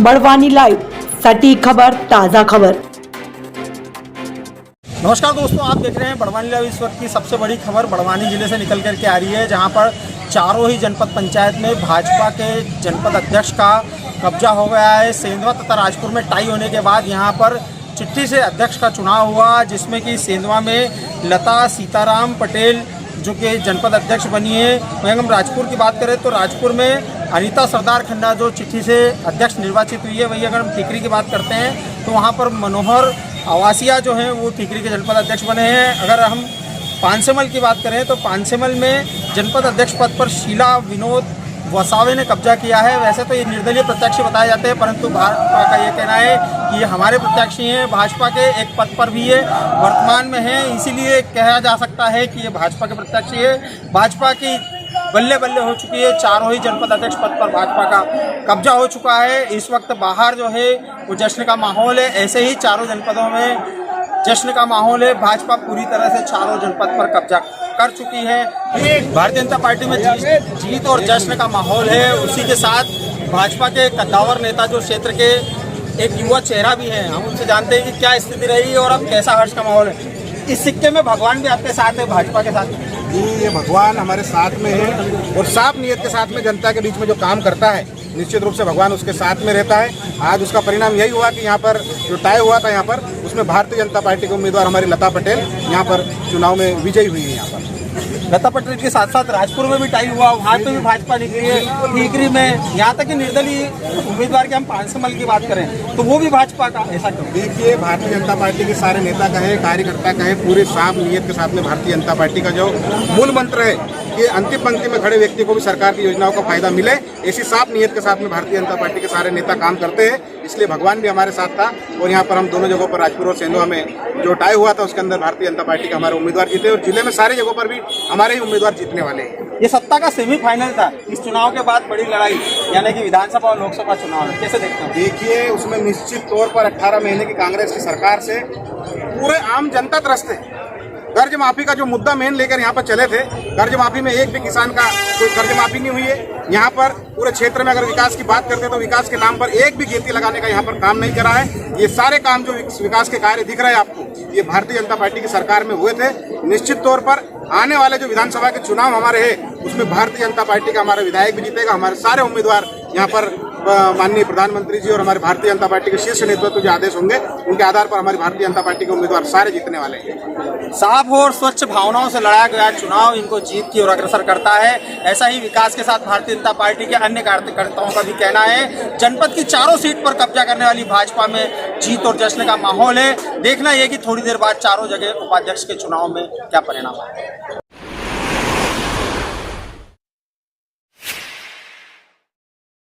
Barwani live, सटीक खबर, ताज़ा खबर। नमस्कार दोस्तों, आप देख रहे हैं बड़वानी लाइव। इस वक्त की सबसे बड़ी खबर बड़वानी जिले से निकल करके आ रही है, जहां पर चारों ही जनपद पंचायत में भाजपा के जनपद अध्यक्ष का कब्जा हो गया है। सेंधवा तथा राजपुर में टाई होने के बाद यहां पर चिट्ठी से अध्यक्ष का चुनाव हुआ, जिसमें कि सेंधवा में लता सीताराम पटेल जो कि जनपद अध्यक्ष बनी है। वहीं हम राजपुर की बात करें तो राजपुर में अनीता सरदार खन्ना जो चिट्ठी से अध्यक्ष निर्वाचित हुई है। वही अगर हम टीकरी की बात करते हैं तो वहाँ पर मनोहर आवासिया जो हैं वो टीकरी के जनपद अध्यक्ष बने हैं। अगर हम पानसेमल की बात करें तो पानसेमल में जनपद अध्यक्ष पद पर शीला विनोद वसावे ने कब्जा किया है। वैसे तो ये निर्दलीय प्रत्याशी बताए जाते हैं, परंतु भाजपा का ये कहना है कि ये हमारे प्रत्याशी हैं। भाजपा के एक पद पर भी ये वर्तमान में हैं, इसीलिए कहा जा सकता है कि ये भाजपा के प्रत्याशी है। भाजपा की बल्ले बल्ले हो चुकी है, चारों ही जनपद अध्यक्ष पद पर भाजपा का कब्जा हो चुका है। इस वक्त बाहर जो है वो जश्न का माहौल है। ऐसे ही चारों जनपदों में जश्न का माहौल है। भाजपा पूरी तरह से चारों जनपद पर कब्जा कर चुकी है। भारतीय जनता पार्टी में जीत और जश्न का माहौल है। उसी के साथ भाजपा के कद्दावर नेता जो क्षेत्र के एक युवा चेहरा भी हैं, हम उनसे जानते हैं कि क्या स्थिति रही और अब कैसा हर्ष का माहौल है। इस सिक्के में भगवान भी आपके साथ है, भाजपा के साथ। जी, ये भगवान हमारे साथ में है और साफ नियत के साथ में जनता के बीच में जो काम करता है, निश्चित रूप से भगवान उसके साथ में रहता है। आज उसका परिणाम यही हुआ कि यहाँ पर जो तय हुआ था, यहाँ पर उसमें भारतीय जनता पार्टी के उम्मीदवार हमारी लता पटेल यहाँ पर चुनाव में विजयी हुई है। यहाँ पर लता पटेल के साथ साथ राजपुर में भी टाई हुआ, वहाँ पे भी भाजपा निकली है। टीकरी में यहाँ तक कि निर्दलीय उम्मीदवार की हम पानसेमल की बात करें तो वो भी भाजपा का। ऐसा क्यों? देखिए, भारतीय जनता पार्टी के सारे नेता कहे, कार्यकर्ता कहे, पूरे साफ नियत के साथ में भारतीय जनता पार्टी का जो मूल मंत्र है कि अंतिम पंक्ति में खड़े व्यक्ति को भी सरकार की योजनाओं का फायदा मिले, ऐसी साफ नियत के साथ में भारतीय जनता पार्टी के सारे नेता काम करते हैं। इसलिए भगवान भी हमारे साथ था और यहाँ पर हम दोनों जगहों पर राजपुर और सेंधवा में जो टाई हुआ था उसके अंदर भारतीय जनता पार्टी का हमारे उम्मीदवार जीते और जिले में सारे जगहों पर भी हमारे ही उम्मीदवार जीतने वाले हैं। ये सत्ता का सेमीफाइनल था। इस चुनाव के बाद बड़ी लड़ाई यानी कि विधानसभा और लोकसभा चुनाव, कैसे देखते हैं? देखिए, उसमें निश्चित तौर पर 18 महीने की कांग्रेस की सरकार से पूरे आम जनता त्रस्त है। कर्ज माफी का जो मुद्दा मेन लेकर यहाँ पर चले थे, कर्ज माफी में एक भी किसान का कोई कर्ज माफी नहीं हुई है। यहाँ पर पूरे क्षेत्र में अगर विकास की बात करते हैं तो विकास के नाम पर एक भी गिनती लगाने का यहाँ पर काम नहीं करा है। ये सारे काम जो विकास के कार्य दिख रहे हैं आपको, ये भारतीय जनता पार्टी की सरकार में हुए थे। निश्चित तौर पर आने वाले जो विधानसभा के चुनाव हमारे हैं उसमें भारतीय जनता पार्टी का हमारा विधायक भी जीतेगा। हमारे सारे उम्मीदवार यहाँ पर माननीय प्रधानमंत्री जी और हमारे भारतीय जनता पार्टी के शीर्ष नेतृत्व जो आदेश होंगे उनके आधार पर हमारी भारतीय जनता पार्टी के उम्मीदवार सारे जीतने वाले हैं। साफ और स्वच्छ भावनाओं से लड़ाया गया चुनाव इनको जीत की ओर अग्रसर करता है। ऐसा ही विकास के साथ भारतीय जनता पार्टी के अन्य कार्यकर्ताओं का भी कहना है। जनपद की चारों सीट पर कब्जा करने वाली भाजपा में जीत और जश्न का माहौल है। देखना यह कि थोड़ी देर बाद चारों जगह उपाध्यक्ष के चुनाव में क्या परिणाम है।